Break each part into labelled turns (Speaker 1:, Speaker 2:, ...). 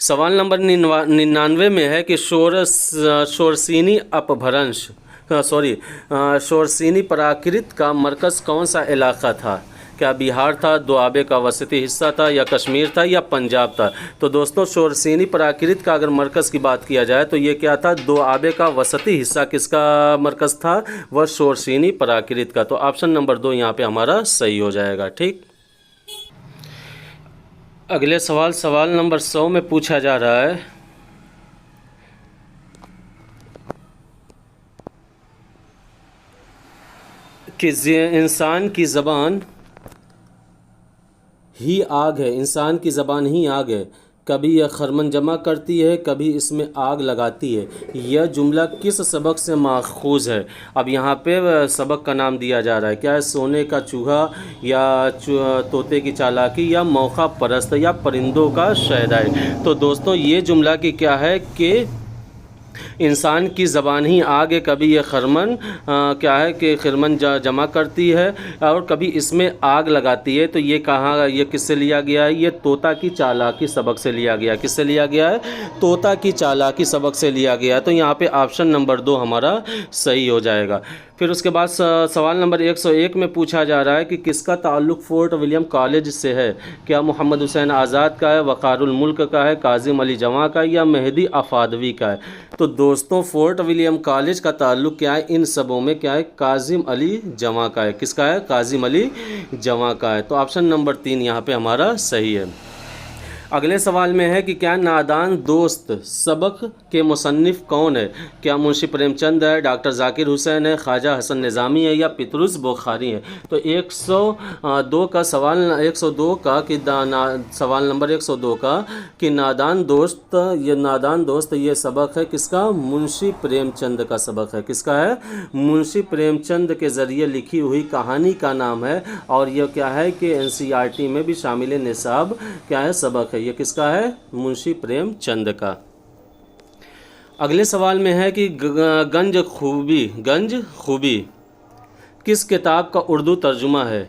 Speaker 1: सवाल नंबर 99 में है कि शोरसीनी अपभ्रंश शोरसीनी प्राकृत का मरकज़ कौन सा इलाका था? क्या बिहार था, दोआबे का वसती हिस्सा था, या कश्मीर था, या पंजाब था? तो दोस्तों शोरसीनी प्राकृत का अगर मरकज़ की बात किया जाए तो ये क्या था? दोआबे का वसती हिस्सा किसका मरकज़ था? वह शोरसीनी प्राकृत का। तो ऑप्शन नंबर 2 यहाँ पे हमारा सही हो जाएगा। ठीक, अगले सवाल नंबर 100 में पूछा जा रहा है कि इंसान की ज़बान ही आग है, इंसान की ज़बान ही आग है, कभी यह खरमन जमा करती है, कभी इसमें आग लगाती है। यह जुमला किस सबक से माखूज़ है? अब यहाँ पे सबक का नाम दिया जा रहा है। क्या है? सोने का चूहा, या तोते की चालाकी, या मौका परस्त, या परिंदों का शहनाई। तो दोस्तों ये जुमला की क्या है कि इंसान की ज़बान ही आग है, कभी ये खरमन क्या है कि खरमन जमा करती है और कभी इसमें आग लगाती है। तो ये कहाँ, ये किससे लिया गया है? ये तोता की चालाकी सबक से लिया गया है। किससे लिया गया है? तोता की चालाकी सबक से लिया गया है। तो यहाँ पे ऑप्शन नंबर 2 हमारा सही हो जाएगा। फिर उसके बाद सवाल नंबर 101 में पूछा जा रहा है कि किसका ताल्लुक़ फोर्ट विलियम कॉलेज से है? क्या मोहम्मद हुसैन आज़ाद का है, वक़ारुल मुल्क का है, काजिम अली जवां का, या मेहदी अफादवी का है? तो दोस्तों फोर्ट विलियम कॉलेज का ताल्लुक़ क्या है? इन सबों में क्या है? काजिम अली जवां का है। किसका है? काजिम अली जवां का है। तो ऑप्शन नंबर 3 यहाँ पे हमारा सही है। अगले सवाल में है कि क्या नादान दोस्त सबक के मुसन्निफ़ कौन है? क्या मुंशी प्रेमचंद है, डॉक्टर ज़ाकिर हुसैन है, ख्वाजा हसन निज़ामी है, या पितरुस बुखारी है? तो 102 का सवाल 102 का कि सवाल नंबर 102 का कि नादान दोस्त ये सबक है किसका? मुंशी प्रेमचंद का सबक है। किसका है? मुंशी प्रेमचंद के ज़रिए लिखी हुई कहानी का नाम है और यह क्या है कि NCERT में भी शामिल निसाब क्या है? सबक है। ये किसका है? मुंशी प्रेमचंद का। अगले सवाल में है कि गंज खूबी किस किताब का उर्दू तर्जुमा है?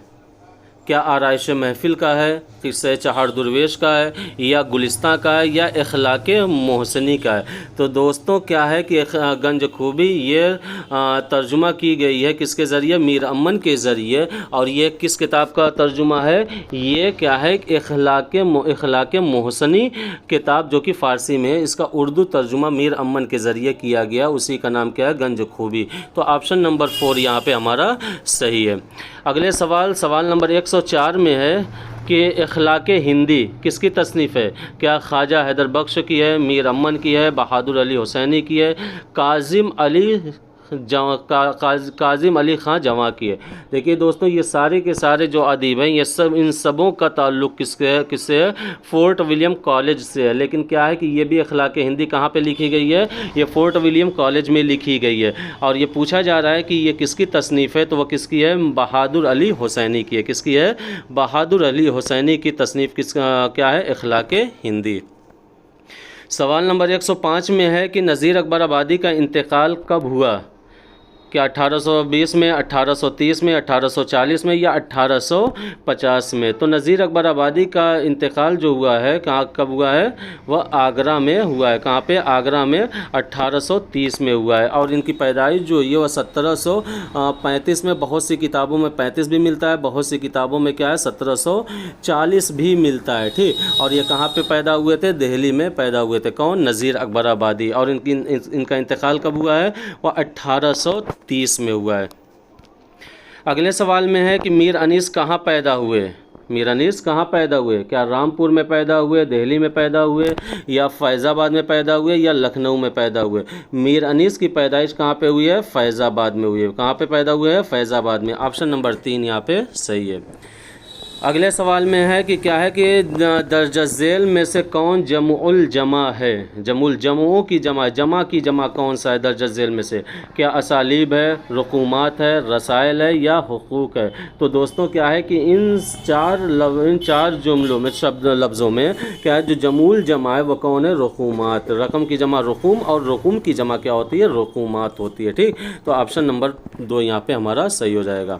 Speaker 1: क्या आराइश महफिल का है, किस्से चहाड़ दुर्वेश का है, या गुलिस्तां का है, या इखलाके मोहसनी का है? तो दोस्तों क्या है कि गंज खूबी ये तर्जुमा की गई है किसके ज़रिए? मीर अमन के ज़रिए। और ये किस किताब का तर्जुमा है? ये क्या है? इखलाके मोहसनी किताब जो कि फ़ारसी में है, इसका उर्दू तर्जुमा मीर अमन के ज़रिए किया गया, उसी का नाम क्या है? गंज खूबी। तो ऑप्शन नंबर 4 यहाँ पे हमारा सही है। अगले सवाल नंबर 104 में है कि इखलाके हिंदी किसकी तसनीफ़ है? क्या ख्वाजा हैदर बख्श की है, मीर अमन की है, बहादुर अली हुसैनी की है, काजिम अली ख़ां जवां की है? देखिए दोस्तों ये सारे के सारे जो अदीब हैं ये सब इन सबों का ताल्लुक़ किससे है? फोर्ट विलियम कॉलेज से है। लेकिन क्या है कि ये भी इखलाके हिंदी कहाँ पे लिखी गई है? ये फोर्ट विलियम कॉलेज में लिखी गई है। और ये पूछा जा रहा है कि ये किसकी तसनीफ़ है? तो वह किसकी है? बहादुर अली हुसैनी की है। किसकी है? बहादुर अली हुसैनी की तसनीफ़ क्या है? इखलाके हिंदी। सवाल नंबर 105 में है कि नज़ीर अकबर आबादी का इंतकाल कब हुआ? क्या 1820 में, 1830 में, 1840 में, या 1850 में? तो नज़ीर अकबर आबादी का इंतकाल जो हुआ है कब हुआ है? वह आगरा में हुआ है। कहाँ पे? आगरा में 1830 में हुआ है। और इनकी पैदाइश जो हुई है वह 1735 में। बहुत सी किताबों में 35 भी मिलता है, बहुत सी किताबों में क्या है 1740 भी मिलता है। ठीक, और ये कहाँ पे पैदा हुए थे? दिल्ली में पैदा हुए थे। कौन? नज़ीर अकबर आबादी। और इनका इंतकाल कब हुआ है? वह 1830 में हुआ है। अगले सवाल में है कि मीर अनीस कहाँ पैदा हुए? मीर अनीस कहाँ पैदा हुए? क्या रामपुर में पैदा हुए, दिल्ली में पैदा हुए, या फैज़ाबाद में पैदा हुए, या लखनऊ में पैदा हुए? मीर अनीस की पैदाइश कहाँ पे हुई है? फैज़ाबाद में हुई है। कहाँ पे पैदा हुए हैं? फैज़ाबाद में। ऑप्शन नंबर 3 यहाँ पे सही है। अगले सवाल में है कि क्या है कि दर्ज झेल में से कौन जमुल जमा है? जमुओं की जमा की जमा कौन सा है दर्ज झेल में से? क्या असालीब है, रकूमात है, रसायल है, या हुकूक है? तो दोस्तों क्या है कि इन चार जुमलों में लफ्ज़ों में क्या है जो जमुल जमा है वो कौन है? रकूमात। रकम की जमा रकूम और रकूम की जमा क्या होती है? रकूमात होती है। ठीक, तो ऑप्शन नंबर 2 यहाँ पे हमारा सही हो जाएगा।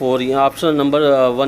Speaker 1: 1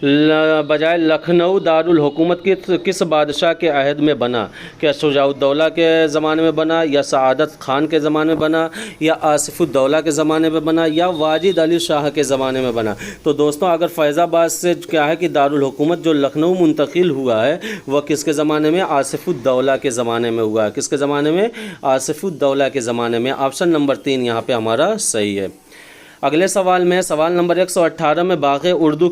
Speaker 1: बजाय लखनऊ दारुल हुकूमत किस बादशाह के अहद में बना? क्या शुजाउद्दौला के ज़माने में बना, या सआदत खान के ज़माने में बना, या आसिफुद्दौला के ज़माने में बना, या वाजिद अली शाह के ज़माने में बना? तो दोस्तों अगर फैज़ाबाद से क्या है कि दारुल हुकूमत जो लखनऊ मुंतकिल हुआ है वह किसके ज़माने में? आसिफुद्दौला के ज़माने में हुआ है। किसके ज़माने में? आसिफुद्दौला के ज़माने में। ऑप्शन नंबर 3 यहाँ पे हमारा सही है। अगले सवाल में सवाल नंबर 118 में बाग़े उर्दू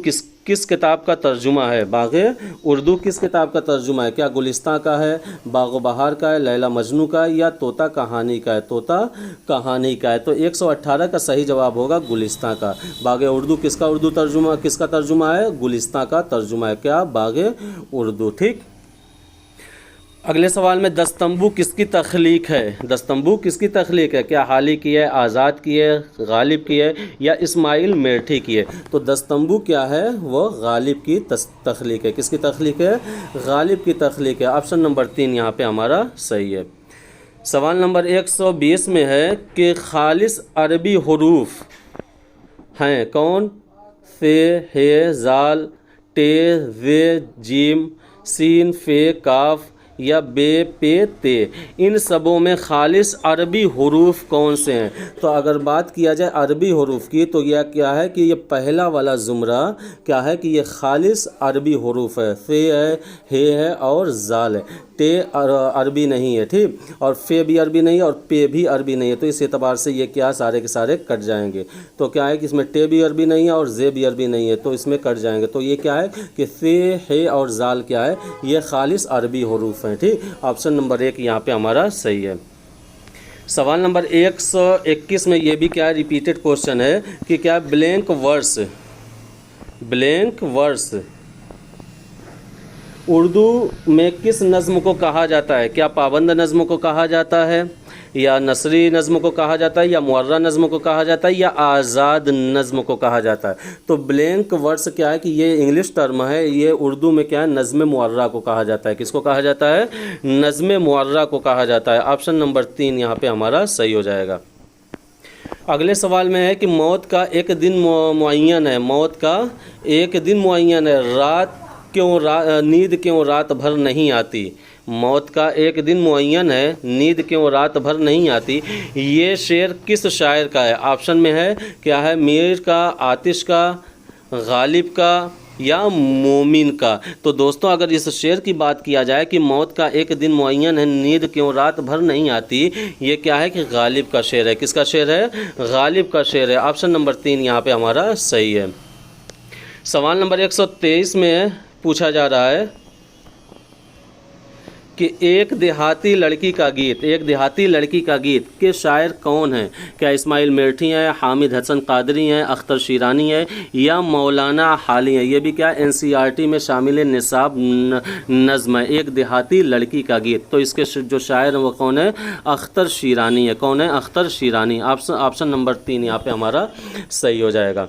Speaker 1: किस किताब का तर्जुमा है? बाग़े उर्दू किस किताब का तर्जुमा है? क्या गुलिस्तां का है, बाग़ो बहार का है, लैला मजनू का है, या तोता कहानी का है? तोता कहानी का है। तो 118 का सही जवाब होगा गुलिस्तां का। बाग़े उर्दू किसका तर्जुमा है? गुलिस्तां का तर्जुमा है। क्या? बाग़े उर्दू। ठीक। अगले सवाल में दस्तंबू किसकी तख्लीक है? दस्तंबू किसकी तख्लीक है? क्या हाली की है, आज़ाद की है, गालिब की है, या इस्माइल मेरठी की है? तो दस्तंबू क्या है? वो गालिब की तख्लीक है। किसकी तख्लीक है? गालिब की तख्लीक है। ऑप्शन नंबर 3 यहाँ पे हमारा सही है। सवाल नंबर 120 में है कि खालिस अरबी हुरूफ हैं कौन? फे, हे, जाल, टे, वे, जीम, सीन, फे, काफ, या बे, पे, ते। इन सबों में खालिस अरबी हुरूफ कौन से हैं? तो अगर बात किया जाए अरबी हुरूफ की तो यह क्या है कि ये पहला वाला ज़ुमरा क्या है कि ये खालिस अरबी हुरूफ है। फे है, हे है और जाल है। टे अरबी नहीं है। ठीक। और फे भी अरबी नहीं है और पे भी अरबी नहीं है। तो इस एतबार से ये क्या सारे के सारे कट जाएंगे। तो क्या है कि इसमें टे भी अरबी नहीं है और जे भी अरबी नहीं है, तो इसमें कट जाएंगे। तो ये क्या है कि फे, हे और जाल क्या है? ये खालिस अरबी हुरूफ हैं। ठीक। ऑप्शन नंबर 1 यहाँ पे हमारा सही है। सवाल नंबर 121 में ये भी क्या है? रिपीटेड क्वेश्चन है कि क्या ब्लैंक वर्स उर्दू में किस नज़्म को कहा जाता है? क्या पाबंद नज़्म को कहा जाता है, या नसरी नज़्म को कहा जाता है, या मुअर्रा नज़्म को कहा जाता है, या आज़ाद नज़्म को कहा जाता है? तो ब्लैंक वर्स क्या है कि ये इंग्लिश टर्म है, ये उर्दू में क्या है? नज़्म मुअर्रा को कहा जाता है। किसको कहा जाता है? नज़्म मुअर्रा को कहा जाता है। ऑप्शन नंबर 3 यहाँ पे हमारा सही हो जाएगा। अगले सवाल में है कि मौत का एक दिन मुअय्यन है। मौत का एक दिन मुअय्यन है, नींद क्यों रात भर नहीं आती? मौत का एक दिन मुअय्यन है, नींद क्यों रात भर नहीं आती? ये शेर किस शायर का है? ऑप्शन में है क्या है? मीर का, आतिश का, गालिब का, या मोमिन का? तो दोस्तों अगर इस शेर की बात किया जाए कि मौत का एक दिन मुअय्यन है, नींद क्यों रात भर नहीं आती, ये क्या है कि गालिब का शेर है। किसका शेर है? गालिब का शेर है। ऑप्शन नंबर 3 यहाँ पे हमारा सही है। सवाल नंबर 123 में पूछा जा रहा है कि एक देहाती लड़की का गीत के शायर कौन है? क्या इस्माइल मेरठी है, हामिद हसन कादरी हैं, अख्तर शीरानी है, या मौलाना हाली है? ये भी क्या NCERT में शामिल निसाब नज़्म है, एक देहाती लड़की का गीत। तो इसके जो शायर हैं वो कौन है? अख्तर शीरानी है। कौन है? अख्तर शीरानी। ऑप्शन नंबर 3 यहाँ पे हमारा सही हो जाएगा।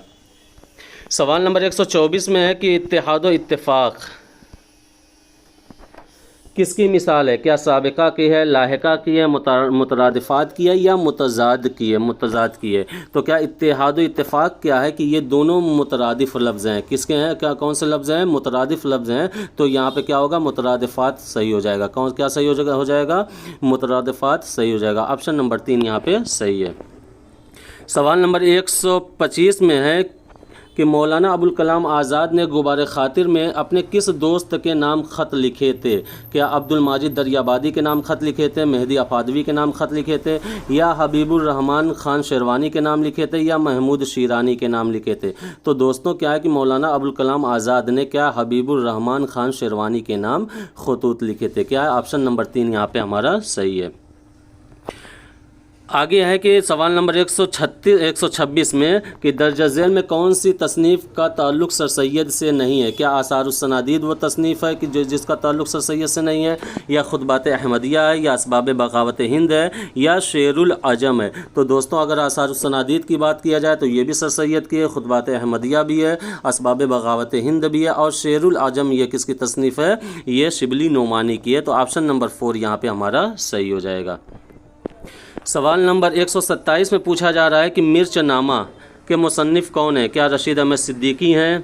Speaker 1: सवाल नंबर 124 में है कि इत्तेहाद व इत्तेफाक किसकी मिसाल है? क्या साबिका की है, लाहिका की है, मुतरादिफात की है, या मुतजाद की है? तो क्या इत्तेहाद व इत्तेफाक क्या है कि ये दोनों मुतरादिफ लफ्ज़ हैं। किसके हैं? क्या कौन से लफ्ज़ हैं? मुतरादिफ लफ्ज़ हैं। तो यहाँ पे क्या होगा? मुतरादिफात सही हो जाएगा। क्या सही हो जाएगा? मुतरादिफात सही हो जाएगा। ऑप्शन नंबर 3 यहाँ पे सही है। सवाल नंबर 125 में है कि मौलाना अबुल कलाम आज़ाद ने गुबार ख़ातिर में अपने किस दोस्त के नाम ख़त लिखे थे? क्या अब्दुल माजिद दरियाबादी के नाम ख़त लिखे थे, मेहदी अफादवी के नाम ख़त लिखे थे, या हबीबुर रहमान ख़ान शेरवानी के नाम लिखे थे, या महमूद शीरानी के नाम लिखे थे? तो दोस्तों क्या है कि मौलाना अबुल कलाम आज़ाद ने क्या हबीबुर रहमान ख़ान शेरवानी के नाम खतूत लिखे थे। क्या है? ऑप्शन नंबर 3 यहाँ पर हमारा सही है। आगे है कि सवाल नंबर 126 में कि दर्जा झेल में कौन सी तसनीफ़ का ताल्लुक़ सर सैयद से नहीं है? क्या आसारुस्सनादीद वो तसनीफ़ है कि जिसका ताल्लुक़ सर सैयद से नहीं है, या खुतबात अहमदिया है, या असबाब बगावत हिंद है, या शेरुल अजम है? तो दोस्तों अगर आसारुस्सनादीद की बात किया जाए तो ये भी सर सैयद की है, खुतबात अहमदिया भी है, असबाब बगावत हिंद भी है, और शेरुल अजम ये किसकी तसनीफ़ है? ये शिबली नोमानी की है। तो ऑप्शन नंबर 4 यहाँ पर हमारा सही हो जाएगा। सवाल नंबर 127 में पूछा जा रहा है कि मिर्च नामा के मुसन्निफ़ कौन है? क्या रशीद अहमद सिद्दीकी हैं,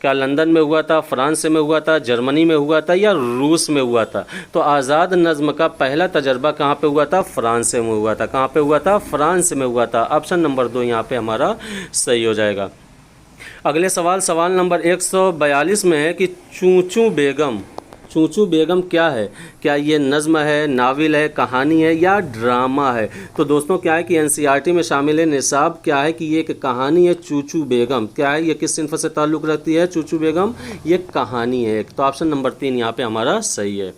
Speaker 1: क्या लंदन में हुआ था, फ्रांस में हुआ था, जर्मनी में हुआ था या रूस में हुआ था? तो आज़ाद नज़्म का पहला तजर्बा कहाँ पे हुआ था? फ्रांस में हुआ था। कहाँ पे हुआ था? फ्रांस में हुआ था। ऑप्शन नंबर 2 यहाँ पे हमारा सही हो जाएगा। अगले सवाल नंबर 142 में है कि चूचू बेगम, चूचू बेगम क्या है? क्या ये नज़्म है, नावल है, कहानी है या ड्रामा है? तो दोस्तों क्या है कि एनसीईआरटी में शामिल है निसाब क्या है कि ये एक कहानी है। चूचू बेगम क्या है, ये किस सिन्फ से ताल्लुक़ रखती है? चूचू बेगम ये कहानी है। तो ऑप्शन नंबर 3 यहाँ पे हमारा सही है।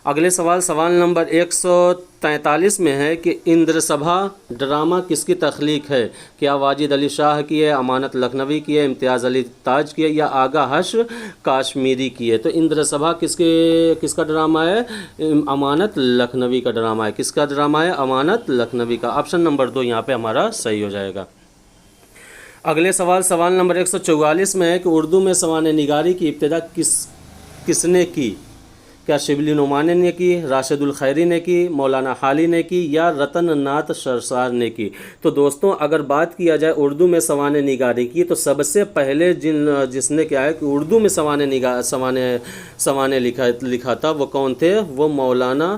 Speaker 1: अगले सवाल नंबर 143 में है कि इंद्रसभा ड्रामा किसकी तख्लीक है? क्या वाजिद अली शाह की है, अमानत लखनवी की है, इम्तियाज़ अली ताज की है या आगा हश काश्मीरी की है? तो इंद्रसभा किसका ड्रामा है? अमानत लखनवी का ड्रामा है। किसका ड्रामा है? अमानत लखनवी का। ऑप्शन नंबर 2 यहाँ पे हमारा सही हो जाएगा। अगले सवाल नंबर 144 में है कि उर्दू में सवाने निगारी की इब्तिदा किसने की? क्या शिबली नुमानी ने की, राशिदुल खैरी ने की, मौलाना हाली ने की या रतन नाथ सरसार ने की? तो दोस्तों अगर बात किया जाए उर्दू में सवाने निगारी की तो सबसे पहले जिसने क्या है कि उर्दू में सवाने लिखा था वो कौन थे? वो मौलाना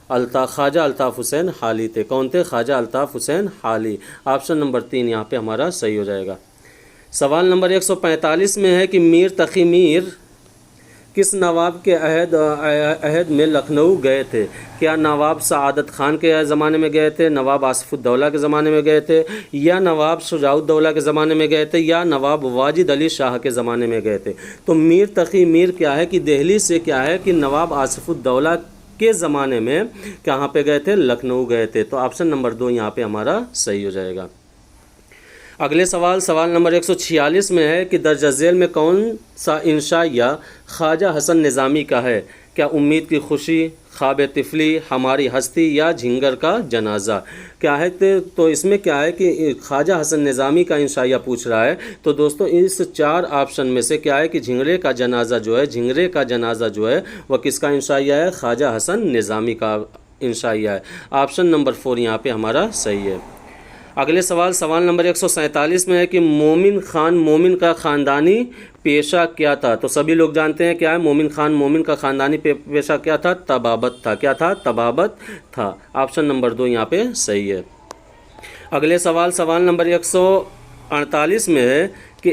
Speaker 1: ख्वाजा अल्ताफ़ हुसैन हाली थे। कौन थे? ख्वाजा अल्ताफ़ हुसैन हाली। ऑप्शन नंबर 3 यहाँ पे हमारा सही हो जाएगा। सवाल नंबर 145 में है कि मीर तक़ी मीर किस नवाब के अहद में लखनऊ गए थे? क्या नवाब सआदत खान के ज़माने में गए थे, नवाब आसिफुद्दौला के ज़माने में गए थे या नवाब शुजाउद्दौला के ज़माने में गए थे या नवाब वाजिद अली शाह के ज़माने में गए थे? तो मीर तक़ी मीर क्या है कि दिल्ली से क्या है कि नवाब आसिफुद्दौला के ज़माने में कहाँ पे गए थे? लखनऊ गए थे। तो ऑप्शन नंबर 2 यहाँ पे हमारा सही हो जाएगा। अगले सवाल नंबर 146 में है कि दर्ज झेल में कौन सा इंशाइया ख्वाजा हसन निज़ामी का है? क्या उम्मीद की खुशी, ख्वाब तिफली, हमारी हस्ती या झिंगर का जनाजा? क्या है? तो इसमें क्या है कि ख्वाजा हसन निज़ामी का इंशाइया पूछ रहा है। तो दोस्तों इस 4 ऑप्शन में से क्या है कि झिंगरे का जनाजा जो है वह किसका इंशाइया है? ख्वाजा हसन निज़ामी का इंशाइया है। ऑप्शन नंबर 4 यहाँ पे हमारा सही है। अगले सवाल नंबर 147 में है कि मोमिन खान मोमिन का ख़ानदानी पेशा क्या था? तो सभी लोग जानते हैं क्या है मोमिन खान मोमिन का ख़ानदानी पेशा क्या था? तबाबत था। क्या था? तबाबत था। ऑप्शन नंबर 2 यहाँ पे सही है। अगले सवाल नंबर 148 में है कि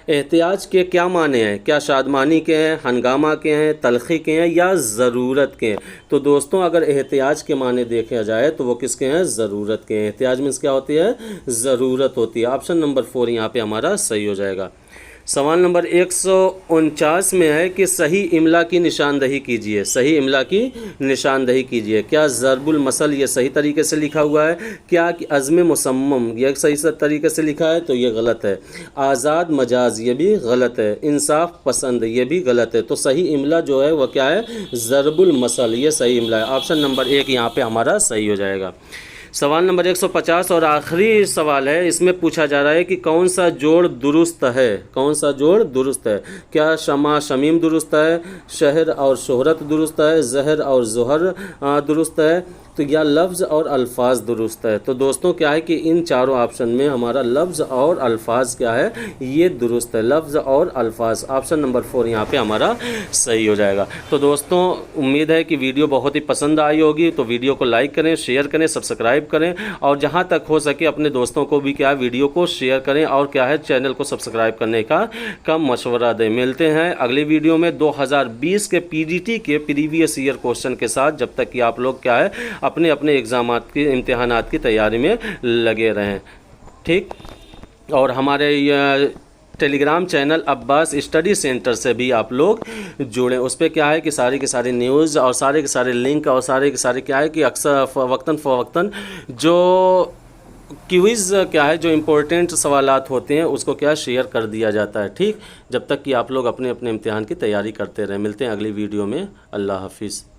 Speaker 1: एहतियाज के क्या माने हैं? क्या शादमानी के हैं, हंगामा के हैं, तलखी के हैं या ज़रूरत के हैं? तो दोस्तों अगर एहतियाज के माने देखा जाए तो वो किसके हैं? ज़रूरत के हैं। एहतियाज मीन्स क्या होती है? ज़रूरत होती है। ऑप्शन नंबर 4 यहाँ पे हमारा सही हो जाएगा। सवाल नंबर 149 में है कि सही इमला की निशानदही कीजिए। सही इमला की निशानदही कीजिए। क्या ज़रबुल मसल ये सही तरीके से लिखा हुआ है? क्या कि अज़्म मुसम्मम ये सही तरीके से लिखा है? तो ये गलत है। आज़ाद मजाज ये भी गलत है। इंसाफ पसंद ये भी गलत है। तो सही इमला जो है वह क्या है? ज़रबुल मसल ये सही इमला है। ऑप्शन नंबर 1 यहाँ पे हमारा सही हो जाएगा। सवाल नंबर 150 और आखिरी सवाल है। इसमें पूछा जा रहा है कि कौन सा जोड़ दुरुस्त है? कौन सा जोड़ दुरुस्त है? क्या शमा शमीम दुरुस्त है, शहर और शोहरत दुरुस्त है, जहर और जोहर दुरुस्त है, तो या लफ्ज़ और अल्फाज दुरुस्त है? तो दोस्तों क्या है कि इन चारों ऑप्शन में हमारा लफ्ज़ और अल्फाज क्या है? ये दुरुस्त है। लफ्ज़ और अल्फाज। ऑप्शन नंबर 4 यहाँ पे हमारा सही हो जाएगा। तो दोस्तों उम्मीद है कि वीडियो बहुत ही पसंद आई होगी। तो वीडियो को लाइक करें, शेयर करें, सब्सक्राइब करें और जहाँ तक हो सके अपने दोस्तों को भी क्या है वीडियो को शेयर करें और क्या है चैनल को सब्सक्राइब करने का मशवरा दें। मिलते हैं अगली वीडियो में 2020 के पीजीटी के प्रीवियस ईयर क्वेश्चन के साथ। जब तक कि आप लोग क्या है अपने अपने एग्ज़ामात की इम्तिहानात की तैयारी में लगे रहें। ठीक। और हमारे Telegram channel Abbas study centre से भी आप लोग जुड़ें। उस पर क्या है कि सारी की सारी न्यूज़ और सारे के सारे लिंक और सारे के सारे क्या है कि अक्सर वक्तन जो क्विज़ क्या है जो इम्पोर्टेंट सवालात होते हैं उसको क्या शेयर कर दिया जाता है। ठीक। जब तक कि आप लोग अपने अपने इम्तिहान की तैयारी करते रहें। मिलते हैं अगली वीडियो में। अल्लाह हाफिज़।